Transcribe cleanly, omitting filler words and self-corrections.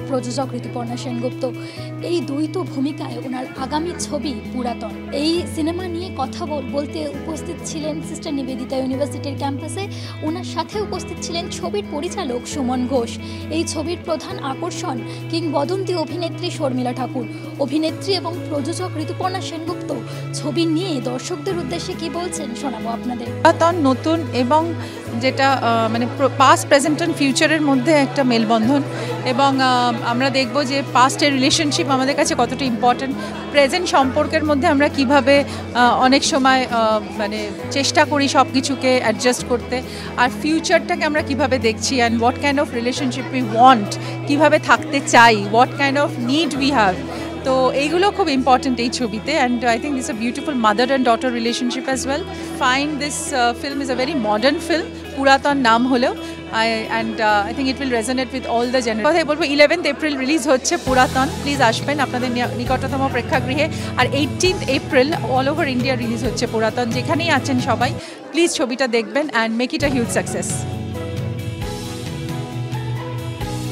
প্রযোজক ঋতুপর্ণা সেনগুপ্ত। এই দ্বৈত ভূমিকায় ওনার আগামী ছবি পুরাতন। এই সিনেমা নিয়ে কথা বলতে উপস্থিত ছিলেন সিস্টার নিবেদিতা ইউনিভার্সিটির ক্যাম্পাসে। ওনার সাথে উপস্থিত ছিলেন ছবির পরিচালক সুমন ঘোষ। এই ছবির প্রধান আকর্ষণ কিংবদন্তি অভিনেত্রী শর্মিলা ঠাকুর। অভিনেত্রী এবং প্রযোজক ঋতুপর্ণা সেনগুপ্ত ছবি নিয়ে দর্শকদের উদ্দেশ্যে কি বলছেন শোনাবো আপনাদের। পুরাতন নতুন এবং যেটা মানে পাস্ট প্রেজেন্ট অ্যান্ড ফিউচারের মধ্যে একটা মেলবন্ধন, এবং আমরা দেখব যে পাস্টের রিলেশনশিপ আমাদের কাছে কতটা ইম্পর্ট্যান্ট, প্রেজেন্ট সম্পর্কের মধ্যে আমরা কিভাবে অনেক সময় মানে চেষ্টা করি সব কিছুকে অ্যাডজাস্ট করতে, আর ফিউচারটাকে আমরা কিভাবে দেখছি, and what kind of relationship we want, কীভাবে থাকতে চাই, what kind of need we have. তো এইগুলো খুব ইম্পর্টেন্ট এই ছবিতে, and I think this a beautiful mother and daughter relationship as well. Find this film is a very modern film, পুরাতন নাম হলেও, and I think it will resonate with all the generation. কথাই বলবো 11th April release হচ্ছে পুরাতন, please আসবেন আপনাদের নিকটতম প্রেক্ষাগৃহে। আর 18th April all over India release হচ্ছে পুরাতন, যেখানেই আছেন সবাই প্লিজ ছবিটা দেখবেন and make it a huge success.